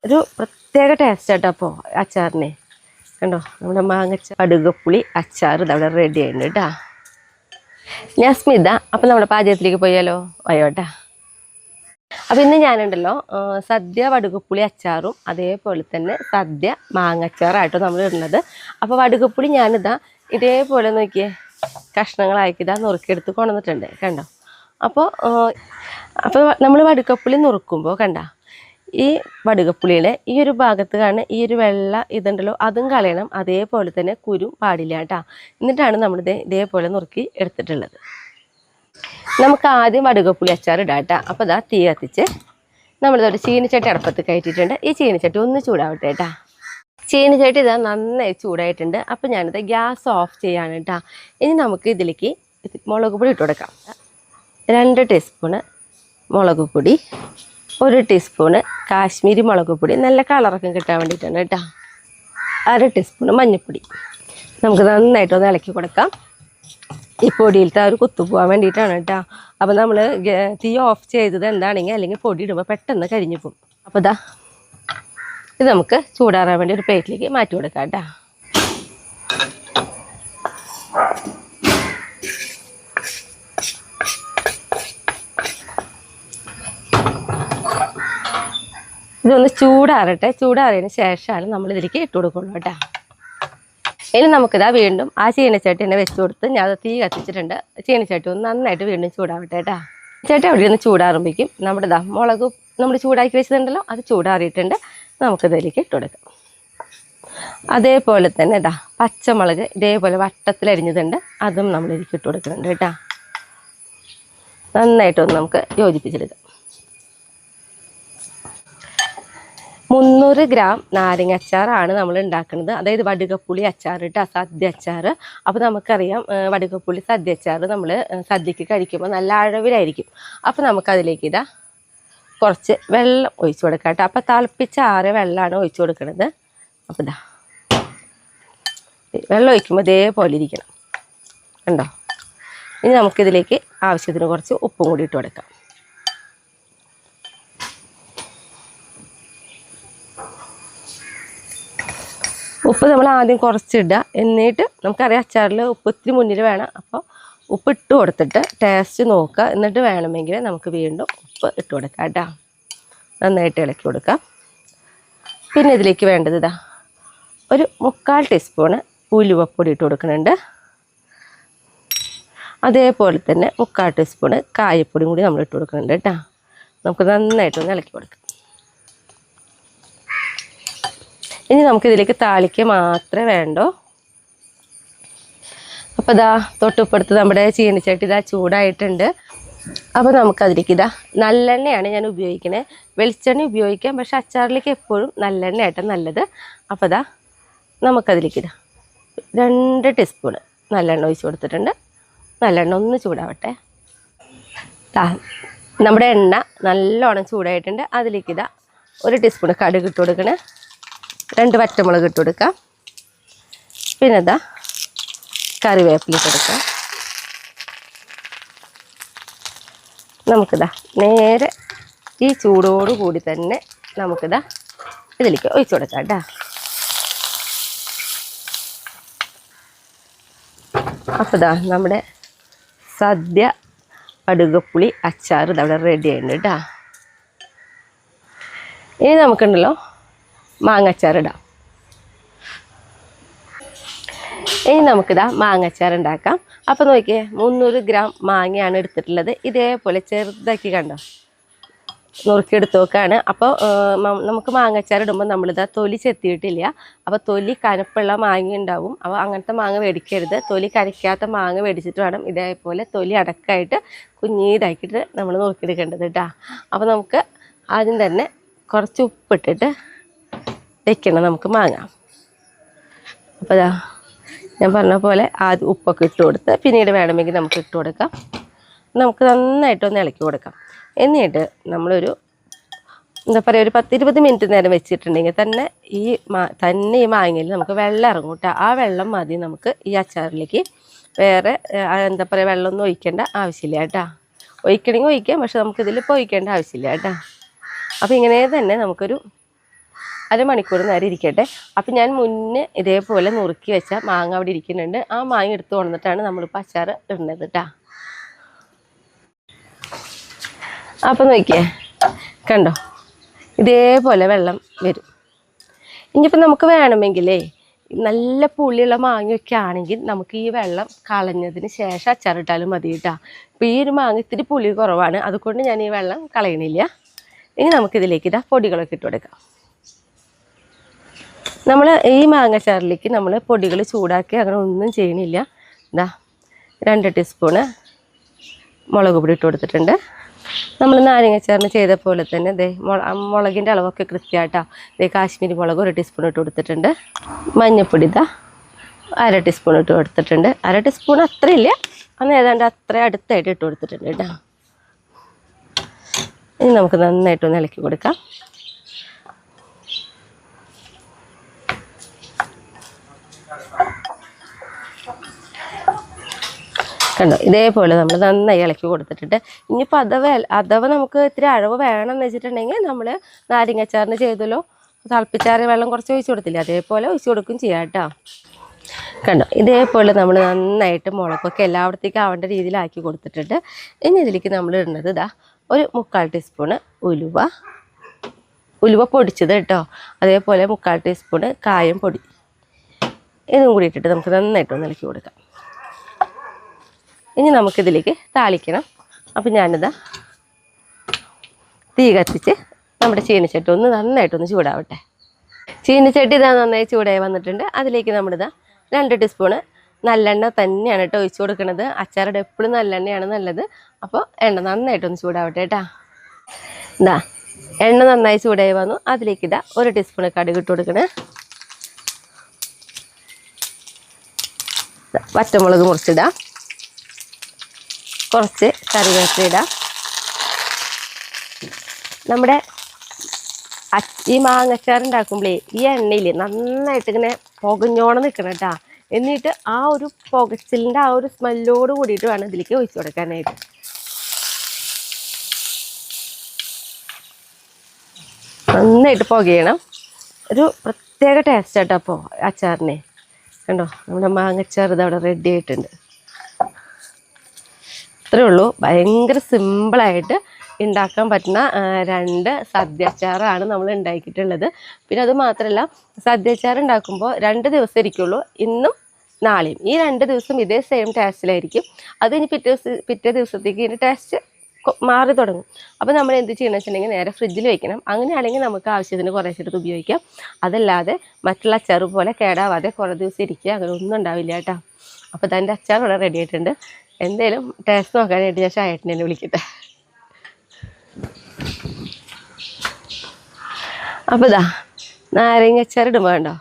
ഒരു പ്രത്യേക ടേസ്റ്റ് ആട്ടോ അപ്പോൾ അച്ചാറിനെ. കണ്ടോ, നമ്മുടെ മാങ്ങച്ച കടുകപ്പുളി അച്ചാർ ഇതവിടെ റെഡി ആയിട്ടുണ്ട് കേട്ടോ. ഞാൻ സ്മിത. അപ്പം നമ്മുടെ പാചകത്തിലേക്ക് പോയാലോ? അയ്യോട്ടാ. അപ്പം ഇന്ന് ഞാനുണ്ടല്ലോ സദ്യ വടുകപ്പുളി അച്ചാറും അതേപോലെ തന്നെ സദ്യ മാങ്ങച്ചാറായിട്ടോ നമ്മൾ ഇടുന്നത്. അപ്പോൾ വടുകപ്പുളി ഞാനിതാ ഇതേപോലെ നോക്കിയേ കഷ്ണങ്ങളാക്കിയതാ നുറുക്കിയെടുത്ത് കൊണ്ടുവന്നിട്ടുണ്ട്. കണ്ടോ? അപ്പോൾ നമ്മൾ വടുകപ്പുളി നുറുക്കുമ്പോൾ കണ്ട ഈ വടുകപ്പുളിയുടെ ഈ ഒരു ഭാഗത്ത് കാണുന്ന ഈ ഒരു വെള്ള ഇതുണ്ടല്ലോ അതും കളയണം. അതേപോലെ തന്നെ കുരും പാടില്ല കേട്ടോ. എന്നിട്ടാണ് നമ്മളിത് ഇതേപോലെ നുറുക്കി എടുത്തിട്ടുള്ളത്. നമുക്ക് ആദ്യം വടുകപ്പുളി അച്ചാർ ഇടാം കേട്ടോ. അപ്പോൾ ഇതാ തീ കത്തിച്ച് നമ്മളിതൊരു ചീനിച്ചട്ടി അടുപ്പത്ത് കയറ്റിയിട്ടുണ്ട്. ഈ ചീനിച്ചട്ടി ഒന്ന് ചൂടാവട്ടെ കേട്ടോ. ചീനിച്ചട്ടി ഇതാ നന്നായി ചൂടായിട്ടുണ്ട്. അപ്പോൾ ഞാനിത് ഗ്യാസ് ഓഫ് ചെയ്യാണ് കേട്ടോ. ഇനി നമുക്ക് ഇതിലേക്ക് മുളക് പൊടി ഇട്ട് കൊടുക്കാം. 2 ടീസ്പൂണ് മുളക് പൊടി, 1 ടീസ്പൂണ് കാശ്മീരി മുളക് പൊടി, നല്ല കളറൊക്കെ കിട്ടാൻ വേണ്ടിയിട്ടാണ് കേട്ടോ. 1/2 ടീസ്പൂണ് മഞ്ഞൾപ്പൊടി. നമുക്ക് നന്നായിട്ടൊന്ന് ഇളക്കി കൊടുക്കാം. ഈ പൊടിയിലത്തെ ഒരു കുത്തു പോകാൻ വേണ്ടിയിട്ടാണ് കേട്ടോ. അപ്പോൾ നമ്മൾ തീ ഓഫ് ചെയ്തത് എന്താണെങ്കിൽ അല്ലെങ്കിൽ പൊടി ഇടുമ്പോൾ പെട്ടെന്ന് കരിഞ്ഞു പോകും. അപ്പോൾ ഇതാ ഇത് നമുക്ക് ചൂടാറാൻ വേണ്ടി ഒരു പ്ലേറ്റിലേക്ക് മാറ്റി കൊടുക്കാം കേട്ടോ. ഇതൊന്ന് ചൂടാറട്ടെ. ചൂടാറിയതിന് ശേഷമാണ് നമ്മൾ ഇതിലേക്ക് ഇട്ട് കൊടുക്കുള്ളൂ കേട്ടോ. ഇനി നമുക്കിതാ വീണ്ടും ആ ചീനച്ചട്ടി തന്നെ വെച്ച് കൊടുത്ത് ഞാൻ അത് തീ കത്തിച്ചിട്ടുണ്ട്. ചീനച്ചട്ടി ഒന്ന് നന്നായിട്ട് വീണ്ടും ചൂടാവട്ടെ കേട്ടോ. ചട്ടി അവിടെ നിന്ന് ചൂടാറുമ്പോഴേക്കും നമ്മുടെ മുളക് നമ്മൾ ചൂടാക്കി വെച്ചതുണ്ടല്ലോ അത് ചൂടാറിയിട്ടുണ്ട്. നമുക്കിതിലേക്ക് ഇട്ട് കൊടുക്കാം. അതേപോലെ തന്നെ പച്ചമുളക് ഇതേപോലെ വട്ടത്തിലരിഞ്ഞതുണ്ട്, അതും നമ്മളിതിലേക്ക് ഇട്ട് കൊടുക്കുന്നുണ്ട് കേട്ടോ. നന്നായിട്ടൊന്ന് നമുക്ക് യോജിപ്പിച്ചെടുക്കാം. 300 ഗ്രാം നാരങ്ങ അച്ചാറാണ് നമ്മൾ ഉണ്ടാക്കുന്നത്. അതായത് വടുകപ്പുളി അച്ചാർ കേട്ടോ, സദ്യ അച്ചാർ. അപ്പോൾ നമുക്കറിയാം വടുകപ്പുളി സദ്യ അച്ചാർ നമ്മൾ സദ്യക്ക് കഴിക്കുമ്പോൾ നല്ല അഴവിലായിരിക്കും. അപ്പോൾ നമുക്കതിലേക്ക് കുറച്ച് വെള്ളം ഒഴിച്ചു കൊടുക്കാം കേട്ടോ. അപ്പോൾ തിളപ്പിച്ച ആറിയ വെള്ളമാണ് ഒഴിച്ചു കൊടുക്കുന്നത്. അപ്പോൾ വെള്ളം ഒഴിക്കുമ്പോൾ ഇതേപോലെ ഇരിക്കണം. കണ്ടോ? ഇനി നമുക്കിതിലേക്ക് ആവശ്യത്തിന് കുറച്ച് ഉപ്പും കൂടി ഇട്ട് കൊടുക്കാം. ഉപ്പ് നമ്മൾ ആദ്യം കുറച്ചിടുക. എന്നിട്ട് നമുക്കറിയാം അച്ചാറിൽ ഉപ്പ് ഇത്തിരി മുന്നിൽ വേണം. അപ്പോൾ ഉപ്പ് ഇട്ട് കൊടുത്തിട്ട് ടേസ്റ്റ് നോക്കുക. എന്നിട്ട് വേണമെങ്കിൽ നമുക്ക് വീണ്ടും ഉപ്പ് ഇട്ട് കൊടുക്കാം കേട്ടോ. നന്നായിട്ട് ഇളക്കി കൊടുക്കാം. പിന്നെ ഇതിലേക്ക് വേണ്ടത് ഒരു 3/4 ടീസ്പൂണ് ഉലുവപ്പൊടി ഇട്ട് കൊടുക്കുന്നുണ്ട്. അതേപോലെ തന്നെ 3/4 ടീസ്പൂണ് കായപ്പൊടിയും കൂടി നമ്മൾ ഇട്ട് കൊടുക്കുന്നുണ്ട് കേട്ടോ. നമുക്ക് നന്നായിട്ടൊന്ന് ഇളക്കി കൊടുക്കാം. ഇനി നമുക്കിതിലേക്ക് താളിക്ക് മാത്രമേ വേണ്ടൂ. അപ്പോൾ തൊട്ടുപ്പെടുത്ത് നമ്മുടെ ചീനിച്ചട്ടി ചൂടായിട്ടുണ്ട്. അപ്പോൾ നമുക്കതിലേക്ക് നല്ലെണ്ണയാണ് ഞാൻ ഉപയോഗിക്കുന്നത്. വെളിച്ചെണ്ണ ഉപയോഗിക്കാം, പക്ഷെ അച്ചാറിലേക്ക് എപ്പോഴും നല്ലെണ്ണയായിട്ട് നല്ലത്. അപ്പോൾ നമുക്കതിലേക്ക് 2 ടീസ്പൂണ് നല്ലെണ്ണ ഒഴിച്ച് കൊടുത്തിട്ടുണ്ട്. നല്ലെണ്ണ ഒന്ന് ചൂടാവട്ടെ. നമ്മുടെ എണ്ണ നല്ലോണം ചൂടായിട്ടുണ്ട്. അതിലേക്ക് 1 ടീസ്പൂണ് കടുക് ഇട്ട് കൊടുക്കണേ. 2 പച്ചമുളക് ഇട്ട് കൊടുക്കാം. പിന്നെ കറിവേപ്പില ഇട്ട് കൊടുക്കാം. നമുക്കിതാ നേരെ ഈ ചൂടോടു കൂടി തന്നെ നമുക്കിതാ ഇതിലേക്ക് ഒഴിച്ചു കൊടുക്കാം കേട്ടോ. അപ്പോൾ നമ്മുടെ സദ്യ വടുകപ്പുളി അച്ചാർ ഇതവിടെ റെഡി ആയിട്ടുണ്ട് കേട്ടോ. ഇനി നമുക്കുണ്ടല്ലോ മാങ്ങച്ചാർ ഇടാം. ഇനി നമുക്കിതാ മാങ്ങച്ചാർ ഉണ്ടാക്കാം. അപ്പോൾ നോക്കിയേ 300 ഗ്രാം മാങ്ങയാണ് എടുത്തിട്ടുള്ളത്. ഇതേപോലെ ചെറുതാക്കി കണ്ടോ നുറുക്കിയെടുത്ത് നോക്കുകയാണ്. അപ്പോൾ നമുക്ക് മാങ്ങച്ചാർ ഇടുമ്പോൾ നമ്മളിതാ തൊലി ചെത്തിയിട്ടില്ല. അപ്പോൾ തൊലി കനപ്പുള്ള മാങ്ങ ഉണ്ടാവും. അപ്പോൾ അങ്ങനത്തെ മാങ്ങ മേടിക്കരുത്. തൊലി കനക്കാത്ത മാങ്ങ മേടിച്ചിട്ട് വേണം ഇതേപോലെ തൊലി അടക്കമായിട്ട് കുഞ്ഞീതാക്കിയിട്ട് നമ്മൾ നുറുക്കിയെടുക്കേണ്ടത് കേട്ടോ. അപ്പോൾ നമുക്ക് ആദ്യം തന്നെ കുറച്ച് ഉപ്പിട്ടിട്ട് വെക്കണം നമുക്ക് മാങ്ങ. അപ്പോൾ ഞാൻ പറഞ്ഞ പോലെ ആദ്യം ഉപ്പൊക്കെ ഇട്ട് കൊടുത്ത് പിന്നീട് വേണമെങ്കിൽ നമുക്ക് ഇട്ട് കൊടുക്കാം. നമുക്ക് നന്നായിട്ടൊന്ന് ഇളക്കി കൊടുക്കാം. എന്നിട്ട് നമ്മളൊരു എന്താ പറയുക ഒരു 10-20 മിനിറ്റ് നേരം വെച്ചിട്ടുണ്ടെങ്കിൽ തന്നെ ഈ മാങ്ങയിൽ നമുക്ക് വെള്ളം ഇറങ്ങും കേട്ടോ. ആ വെള്ളം മതി നമുക്ക് ഈ അച്ചാറിലേക്ക്. വേറെ എന്താ പറയുക വെള്ളമൊന്നും ഒഴിക്കേണ്ട ആവശ്യമില്ല കേട്ടോ. ഒഴിക്കണമെങ്കിൽ ഒഴിക്കാം, പക്ഷെ നമുക്കിതിലിപ്പോൾ ഒഴിക്കേണ്ട ആവശ്യമില്ല കേട്ടോ. അപ്പോൾ ഇങ്ങനെ തന്നെ നമുക്കൊരു അരമണിക്കൂർ നേരം ഇരിക്കട്ടെ. അപ്പം ഞാൻ മുന്നേ ഇതേപോലെ നുറുക്കി വെച്ച മാങ്ങ അവിടെ ഇരിക്കുന്നുണ്ട്. ആ മാങ്ങ എടുത്ത് കൊണ്ടിട്ടാണ് നമ്മളിപ്പോൾ അച്ചാർ ഇടുന്നത് കേട്ടോ. അപ്പം നോക്കിയേ, കണ്ടോ, ഇതേപോലെ വെള്ളം വരും. ഇനിയിപ്പോൾ നമുക്ക് വേണമെങ്കിലേ നല്ല പുളിയുള്ള മാങ്ങയൊക്കെ ആണെങ്കിൽ നമുക്ക് ഈ വെള്ളം കളഞ്ഞതിന് ശേഷം അച്ചാറിട്ടാലും മതി കേട്ടോ. ഇപ്പോൾ ഈ ഒരു മാങ്ങ ഇത്തിരി പുളി കുറവാണ്, അതുകൊണ്ട് ഞാൻ ഈ വെള്ളം കളയണില്ല. ഇനി നമുക്കിതിലേക്ക് പൊടികളൊക്കെ ഇട്ട് കൊടുക്കാം. നമ്മൾ ഈ മാങ്ങച്ചാറിലേക്ക് നമ്മൾ പൊടികൾ ചൂടാക്കി അങ്ങനെ ഒന്നും ചെയ്യണില്ല. 2 ടീസ്പൂണ് മുളക് പൊടി ഇട്ട് കൊടുത്തിട്ടുണ്ട്. നമ്മൾ നാരങ്ങച്ചാറിന് ചെയ്ത പോലെ തന്നെ മുളകിൻ്റെ അളവൊക്കെ കൃത്യമായിട്ടാണ്. കാശ്മീരി മുളക് 1 ടീസ്പൂൺ ഇട്ട് കൊടുത്തിട്ടുണ്ട്. മഞ്ഞൾപ്പൊടി 1/2 ടീസ്പൂൺ ഇട്ട് കൊടുത്തിട്ടുണ്ട്. 1/2 ടീസ്പൂൺ അത്രയില്ല, അന്ന് ഏതാണ്ട് അത്ര അടുത്തായിട്ട് ഇട്ട് കൊടുത്തിട്ടുണ്ട് കേട്ടോ. ഇനി നമുക്ക് നന്നായിട്ടൊന്ന് ഇളക്കി കൊടുക്കാം. കണ്ടോ, ഇതേപോലെ നമ്മൾ നന്നായി ഇളക്കി കൊടുത്തിട്ടുണ്ട്. ഇനിയിപ്പോൾ അഥവാ നമുക്ക് ഇത്തിരി അഴവ് വേണമെന്ന് വെച്ചിട്ടുണ്ടെങ്കിൽ നമ്മൾ നാരങ്ങച്ചാറിന് ചെയ്തല്ലോ തിളപ്പിച്ചാറിയ വെള്ളം കുറച്ച് ഒഴിച്ച് കൊടുത്തില്ല, അതേപോലെ ഒഴിച്ച് കൊടുക്കും ചെയ്യാം കേട്ടോ. കണ്ടോ, ഇതേപോലെ നമ്മൾ നന്നായിട്ട് മുളകൊക്കെ എല്ലായിടത്തേക്കും ആവേണ്ട രീതിയിലാക്കി കൊടുത്തിട്ടുണ്ട്. ഇനി ഇതിലേക്ക് നമ്മൾ ഇടുന്നത് 1/4 ടീസ്പൂണ് ഉലുവ പൊടിച്ചത് കേട്ടോ. അതേപോലെ 1/4 ടീസ്പൂണ് കായം പൊടി, ഇതും കൂടി ഇട്ടിട്ട് നമുക്ക് നന്നായിട്ടൊന്ന് ഇളക്കി കൊടുക്കാം. ഇനി നമുക്കിതിലേക്ക് താളിക്കണം. അപ്പം ഞാനിതാ തീ കത്തിച്ച് നമ്മുടെ ചീനിച്ചട്ടി നന്നായിട്ടൊന്ന് ചൂടാവട്ടെ. ചീനിച്ചട്ടി നന്നായി ചൂടായി വന്നിട്ടുണ്ട്. അതിലേക്ക് നമ്മളിതാ 2 ടീസ്പൂണ് നല്ലെണ്ണ തന്നെയാണ് കേട്ടോ ഒഴിച്ച് കൊടുക്കുന്നത്. അച്ചാറുടെ എപ്പോഴും നല്ലെണ്ണയാണ് നല്ലത്. അപ്പോൾ എണ്ണ നന്നായിട്ടൊന്ന് ചൂടാവട്ടെ കേട്ടോ. എണ്ണ നന്നായി ചൂടായി വന്നു. അതിലേക്ക് 1 ടീസ്പൂണ് കടുക് ഇട്ട് കൊടുക്കണേ. പച്ചമുളക് മുറിച്ചിടാം, കുറച്ച് കറിവേപ്പില ഇടാം. നമ്മുടെ ഈ മാങ്ങച്ചാർ ഉണ്ടാക്കുമ്പോഴേ ഈ എണ്ണയിൽ നന്നായിട്ട് ഇങ്ങനെ പുകഞ്ഞോണം നിൽക്കണം കേട്ടോ. എന്നിട്ട് ആ ഒരു പുകച്ചിലിൻ്റെ ആ ഒരു സ്മെല്ലോട് കൂടിയിട്ട് വേണം ഇതിലേക്ക് ഒഴിച്ചു കൊടുക്കാനായിട്ട്. നന്നായിട്ട് പുകയണം. ഒരു പ്രത്യേക ടേസ്റ്റ് ആട്ടോ അപ്പോൾ അച്ചാറിനെ. കണ്ടോ, നമ്മുടെ മാങ്ങച്ചാർ ഇതവിടെ റെഡി ആയിട്ടുണ്ട്. അത്രേ ഉള്ളൂ. ഭയങ്കര സിമ്പിളായിട്ട് ഉണ്ടാക്കാൻ പറ്റുന്ന 2 സദ്യ അച്ചാറാണ് നമ്മൾ ഉണ്ടാക്കിയിട്ടുള്ളത്. പിന്നെ അത് മാത്രമല്ല, സദ്യ അച്ചാർ ഉണ്ടാക്കുമ്പോൾ 2 ദിവസം ഇരിക്കുള്ളൂ, ഇന്നും നാളെയും. ഈ 2 ദിവസം ഇതേ സെയിം ടേസ്റ്റിലായിരിക്കും. അത് ഇനി പിറ്റേ ദിവസത്തേക്ക് ഇതിൻ്റെ ടേസ്റ്റ് മാറി തുടങ്ങും. അപ്പോൾ നമ്മൾ എന്ത് ചെയ്യണമെന്ന് വെച്ചിട്ടുണ്ടെങ്കിൽ നേരെ ഫ്രിഡ്ജിൽ വെക്കണം. അങ്ങനെയാണെങ്കിൽ നമുക്ക് ആവശ്യത്തിന് കുറേശ്ശെടുത്ത് ഉപയോഗിക്കാം. അതല്ലാതെ മറ്റുള്ള അച്ചാർ പോലെ കേടാവാതെ കുറേ ദിവസം ഇരിക്കുക അങ്ങനെ ഒന്നും ഉണ്ടാവില്ല കേട്ടോ. അപ്പോൾ അതിൻ്റെ അച്ചാർ ഇവിടെ റെഡി ആയിട്ടുണ്ട്. എന്തായാലും ടേസ്റ്റ് നോക്കാനായിട്ട് ഞാൻ ഷായേട്ടനെ വിളിക്കട്ടെ. അപ്പോൾ നാരങ്ങച്ചാർ ഇടുമ്പോൾ കണ്ടോ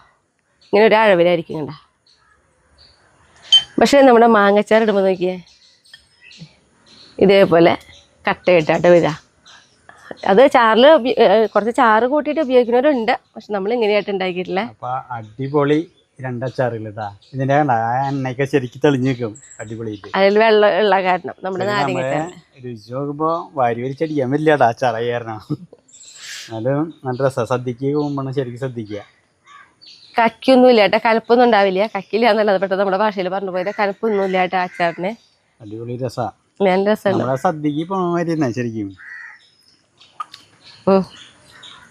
ഇങ്ങനെ ഒരു അഴവിലായിരിക്കും കണ്ട. പക്ഷേ നമ്മുടെ മാങ്ങച്ചാർ ഇടുമ്പോൾ നോക്കിയേ ഇതേപോലെ കട്ടയിട്ടാട്ട് വരിക. അത് ചാറിൽ കുറച്ച് ചാറ് കൂട്ടിയിട്ട് ഉപയോഗിക്കുന്നവരുണ്ട്. പക്ഷെ നമ്മൾ ഇങ്ങനെയായിട്ട് ഉണ്ടാക്കിയിട്ടില്ല. അടിപൊളി 2 അച്ചാറുകൾ ഇതിന്റെ എണ്ണയൊക്കെ ശരിക്കും തെളിഞ്ഞു നിൽക്കും. അടിപൊളിയായിട്ട് അതിൽ വെള്ളം ഉള്ള കാരണം നമ്മുടെ നാരങ്ങ രുചി നോക്കുമ്പോ വാരി വലിച്ചടിക്കാൻ പറ്റില്ലാട്ടാ അച്ചാറ് കാരണം. എന്നാലും നല്ല രസം. സദ്യക്ക് പോകുമ്പോൾ ശരിക്കും ശ്രദ്ധിക്കുക. കക്കൊന്നും ഇല്ല കേട്ടോ, കലപ്പൊന്നും ഉണ്ടാവില്ല. കക്കില്ല എന്നല്ലത് പെട്ടെന്ന് നമ്മുടെ ഭാഷയിൽ പറഞ്ഞു പോയത്. കലപ്പൊന്നും ഇല്ല കേട്ടോ അച്ചാറിന്. അടിപൊളി രസാ. നല്ല രസമുണ്ട്. സദ്യക്ക് പോണ മാതിരി തന്നെ ശരിക്കും.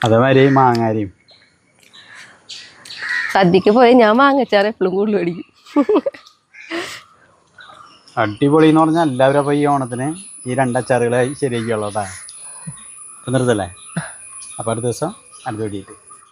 അതേമാതിരി മാങ്ങാരിയും സദ്യക്ക് പോയി ഞാൻ മാങ്ങച്ചാർ എപ്പോഴും കൂടുതൽ മേടിക്കും. അടിപൊളി എന്ന് പറഞ്ഞാൽ എല്ലാവരും അപ്പോൾ ഈ ഓണത്തിന് ഈ 2 അച്ചാറുകൾ ശരിയാക്കിയുള്ളൂ കേട്ടോ. നിർത്തല്ലേ. അപ്പോൾ അടുത്ത ദിവസം അടുത്ത വീഡിയോ.